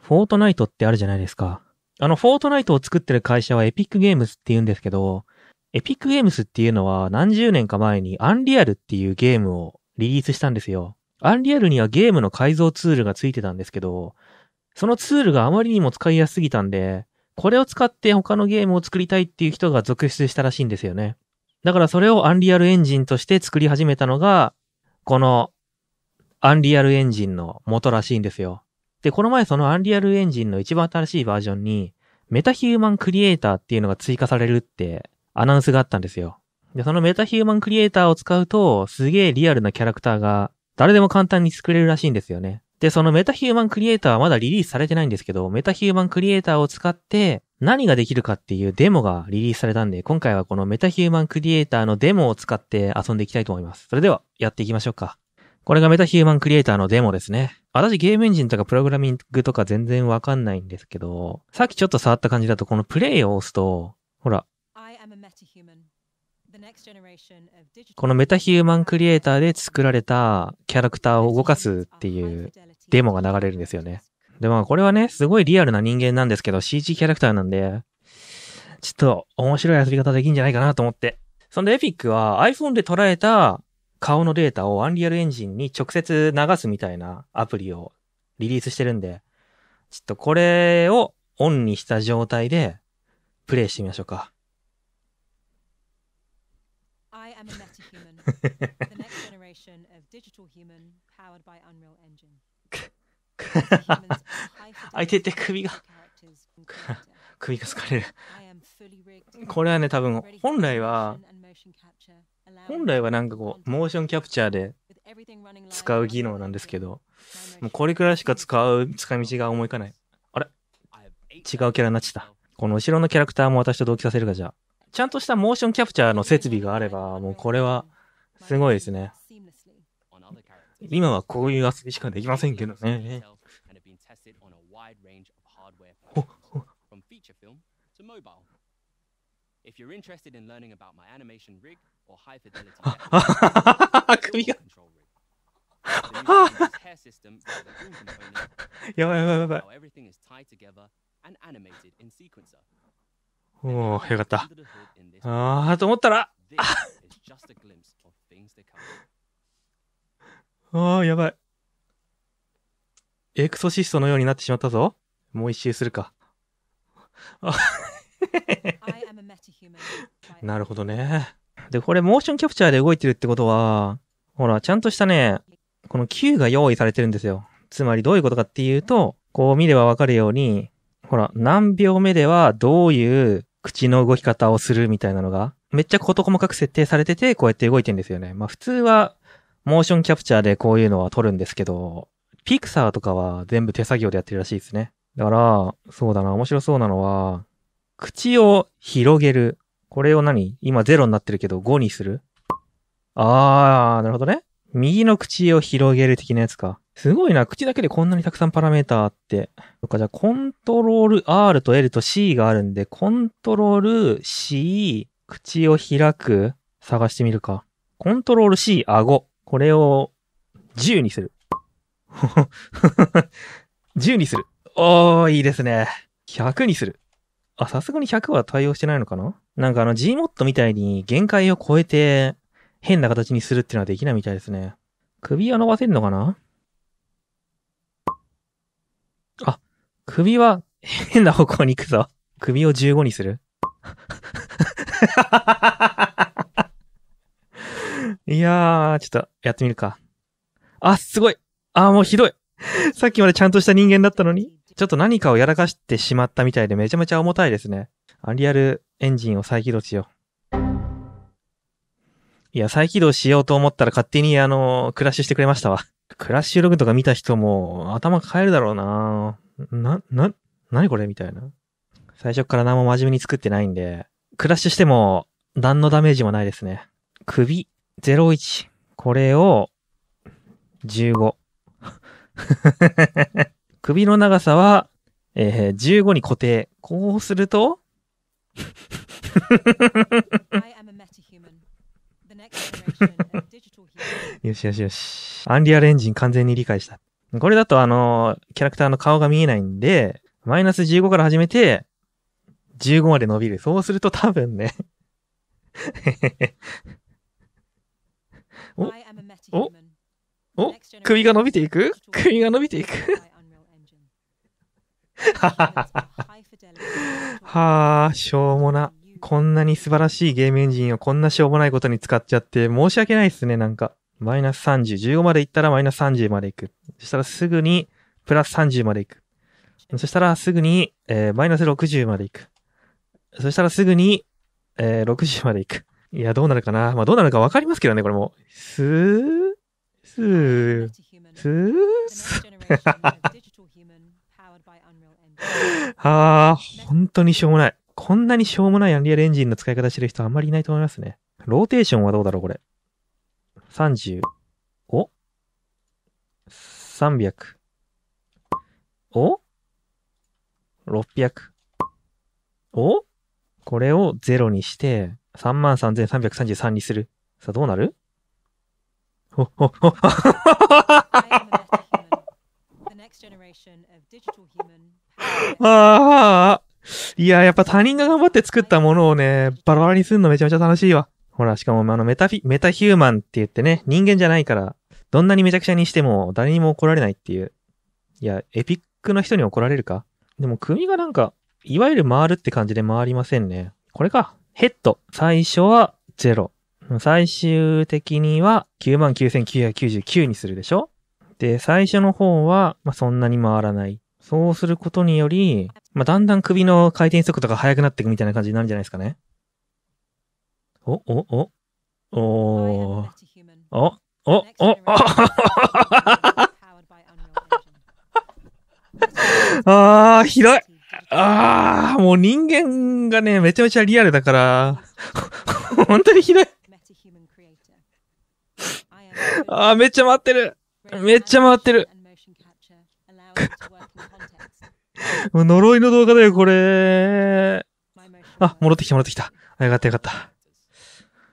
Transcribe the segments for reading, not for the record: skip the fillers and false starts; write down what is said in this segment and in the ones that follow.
フォートナイトってあるじゃないですか。フォートナイトを作ってる会社はエピックゲームスって言うんですけど、エピックゲームスっていうのは何十年か前にアンリアルっていうゲームをリリースしたんですよ。アンリアルにはゲームの改造ツールがついてたんですけど、そのツールがあまりにも使いやすすぎたんで、これを使って他のゲームを作りたいっていう人が続出したらしいんですよね。だからそれをアンリアルエンジンとして作り始めたのが、このアンリアルエンジンの元らしいんですよ。で、この前そのアンリアルエンジンの一番新しいバージョンに、メタヒューマンクリエイターっていうのが追加されるってアナウンスがあったんですよ。で、そのメタヒューマンクリエイターを使うと、すげえリアルなキャラクターが誰でも簡単に作れるらしいんですよね。で、そのメタヒューマンクリエイターはまだリリースされてないんですけど、メタヒューマンクリエイターを使って何ができるかっていうデモがリリースされたんで、今回はこのメタヒューマンクリエイターのデモを使って遊んでいきたいと思います。それでは、やっていきましょうか。これがメタヒューマンクリエイターのデモですね。私ゲームエンジンとかプログラミングとか全然わかんないんですけど、さっきちょっと触った感じだとこのプレイを押すと、ほら、このメタヒューマンクリエイターで作られたキャラクターを動かすっていうデモが流れるんですよね。で、まあこれはね、すごいリアルな人間なんですけど、CG キャラクターなんで、ちょっと面白い遊び方できんじゃないかなと思って。そんでエピックは iPhone で捉えた顔のデータをアンリアルエンジンに直接流すみたいなアプリをリリースしてるんで、ちょっとこれをオンにした状態でプレイしてみましょうか。I am a metahuman, the next generation of digital human powered by Unreal Engine. あいてて首が疲れる。これはね、多分本来はなんかこうモーションキャプチャーで使う技能なんですけど、もうこれくらいしか使い道が思いかない。あれ、違うキャラになっちゃった。この後ろのキャラクターも私と同期させるか。じゃあちゃんとしたモーションキャプチャーの設備があれば、もうこれはすごいですね。今はこういう遊びしかできませんけどね。首がやばい。おー、よかった。と思ったらやばい。エクソシストのようになってしまったぞ。もう一周するか。なるほどね。で、これモーションキャプチャーで動いてるってことは、ほら、ちゃんとしたね、この Q が用意されてるんですよ。つまりどういうことかっていうと、こう見ればわかるように、ほら、何秒目ではどういう口の動き方をするみたいなのが、めっちゃ事細かく設定されてて、こうやって動いてるんですよね。まあ普通は、モーションキャプチャーでこういうのは撮るんですけど、ピクサーとかは全部手作業でやってるらしいですね。だから、そうだな、面白そうなのは、口を広げる。これを今0になってるけど5にする？なるほどね。右の口を広げる的なやつか。すごいな、口だけでこんなにたくさんパラメータあって。そっか、じゃあコントロール R と L と C があるんで、コントロール C、口を開く、探してみるか。コントロール C、顎。これを10にする。10にする。いいですね。100にする。さすがに100は対応してないのかな？なんかGmod みたいに限界を超えて変な形にするっていうのはできないみたいですね。首は伸ばせるのかな？首は変な方向に行くぞ。首を15にする。いやー、ちょっとやってみるか。すごい。もうひどい。さっきまでちゃんとした人間だったのに。ちょっと何かをやらかしてしまったみたいでめちゃめちゃ重たいですね。アンリアルエンジンを再起動しよう。いや、再起動しようと思ったら勝手にクラッシュしてくれましたわ。クラッシュログとか見た人も頭変えるだろうな。何これみたいな。最初から何も真面目に作ってないんで、クラッシュしても何のダメージもないですね。首01。これを15。首の長さは、15に固定。こうするとよし。アンリアルエンジン完全に理解した。これだとキャラクターの顔が見えないんで、マイナス15から始めて、15まで伸びる。そうすると多分ね。お、お、お、首が伸びていく？首が伸びていくはあ、しょうもな。こんなに素晴らしいゲームエンジンをこんなしょうもないことに使っちゃって申し訳ないっすね、なんか。マイナス30。15までいったらマイナス30までいく。そしたらすぐにプラス30までいく。そしたらすぐに、マイナス60までいく。そしたらすぐに、60までいく。いや、どうなるかな。まあ、どうなるかわかりますけどね、これも。スー、スー、スー、スー。あー、本当にしょうもない。こんなにしょうもないアンリアルエンジンの使い方してる人あんまりいないと思いますね。ローテーションはどうだろう、これ。30。お ?300。お ?600。おこれを0にして、33,333 にする。さあ、どうなる？ほっほっほっ。ああ。いや、やっぱ他人が頑張って作ったものをね、バラバラにするのめちゃめちゃ楽しいわ。ほら、しかもメタヒューマンって言ってね、人間じゃないから、どんなにめちゃくちゃにしても誰にも怒られないっていう。いや、エピックの人に怒られるか？でも組がなんか、いわゆる回るって感じで回りませんね。これか。ヘッド。最初は0。最終的には 99,999 にするでしょ？で、最初の方は、そんなに回らない。そうすることにより、だんだん首の回転速度が速くなっていくみたいな感じになるんじゃないですかね。お、あー、ひどい。あー、もう人間がね、めちゃめちゃリアルだから、本当にひどい。あー、めっちゃ回ってる。めっちゃ回ってる。もう呪いの動画だよ、これ。あ、戻ってきた。あ、よかった。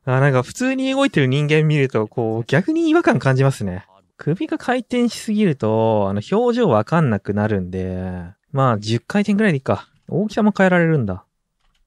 あ、なんか普通に動いてる人間見ると、こう、逆に違和感感じますね。首が回転しすぎると、表情わかんなくなるんで、10回転くらいでいいか。大きさも変えられるんだ。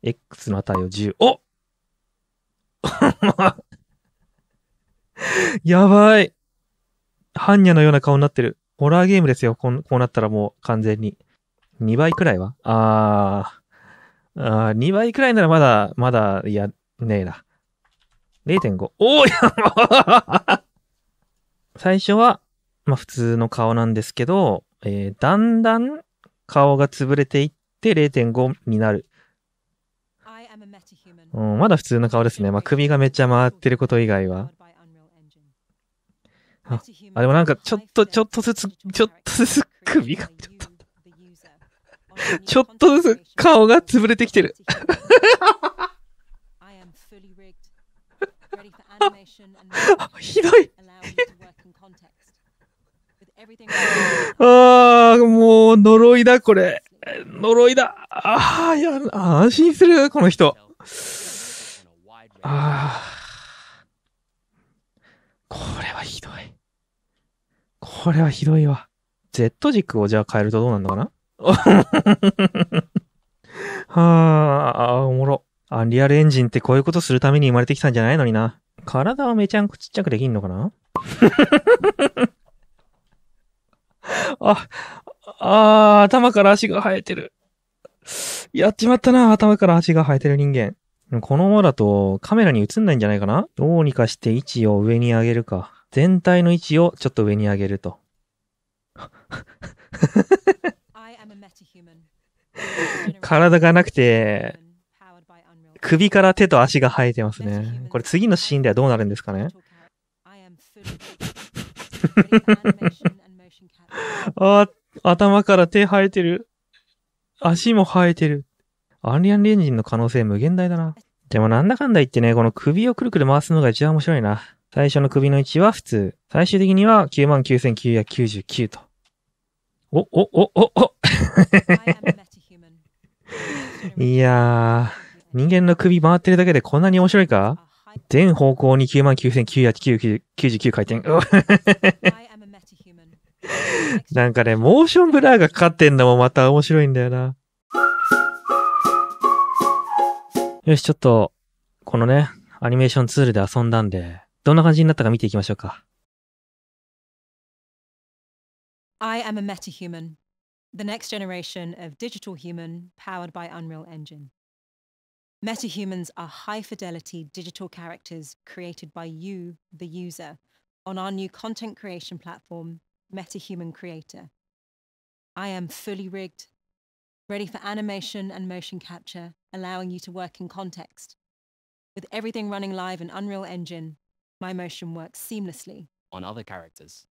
X の値を10。おやばい。般若のような顔になってる。ホラーゲームですよ。こうなったらもう完全に。2倍くらいは2倍くらいならまだ、いや、ねえな。0.5。おーや最初は、普通の顔なんですけど、だんだん顔が潰れていって 0.5 になる。まだ普通の顔ですね。首がめっちゃ回ってること以外は。でもなんかちょっとずつ首がちょっとずつ顔が潰れてきてる。ひどい。もう呪いだ、これ。呪いだ。いや、安心する、この人。これはひどい。これはひどいわ。Z 軸をじゃあ変えるとどうなんのかな？おもろ。アンリアルエンジンってこういうことするために生まれてきたんじゃないのにな。体はめちゃんこちっちゃくできんのかな？頭から足が生えてる。やっちまったな、頭から足が生えてる人間。このままだとカメラに映んないんじゃないかな？どうにかして位置を上に上げるか。全体の位置をちょっと上に上げると。体がなくて、首から手と足が生えてますね。これ次のシーンではどうなるんですかね？頭から手生えてる。足も生えてる。アンリアルエンジンの可能性無限大だな。でもなんだかんだ言ってね、この首をくるくる回すのが一番面白いな。最初の首の位置は普通。最終的には 99,999 と。いやー、人間の首回ってるだけでこんなに面白いか？全方向に 99,999 回転。なんかね、モーションブラーがかかってんのもまた面白いんだよな。よし、ちょっと、このね、アニメーションツールで遊んだんで、どんな感じになったか見ていきましょうか。I am a metahuman, the next generation of digital human powered by Unreal Engine. Metahumans are high-fidelity digital characters created by you, the user, on our new content creation platform, MetaHuman Creator. I am fully rigged, ready for animation and motion capture, allowing you to work in context. With everything running live in Unreal Engine, my motion works seamlessly on other characters.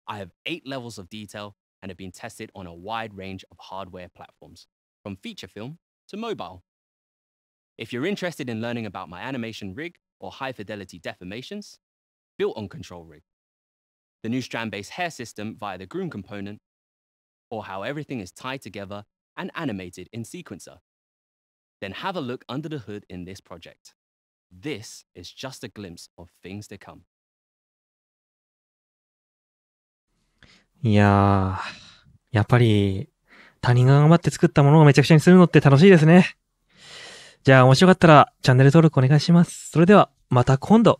I have 8 levels of detail and have been tested on a wide range of hardware platforms, from feature film to mobile. If you're interested in learning about my animation rig or high-fidelity deformations, built on Control Rig, the new strand-based hair system via the Groom component, or how everything is tied together and animated in Sequencer, then have a look under the hood in this project. This is just a glimpse of things to come. いやー、やっぱり、他人が頑張って作ったものをめちゃくちゃにするのって楽しいですね。じゃあ面白かったらチャンネル登録お願いします。それではまた今度。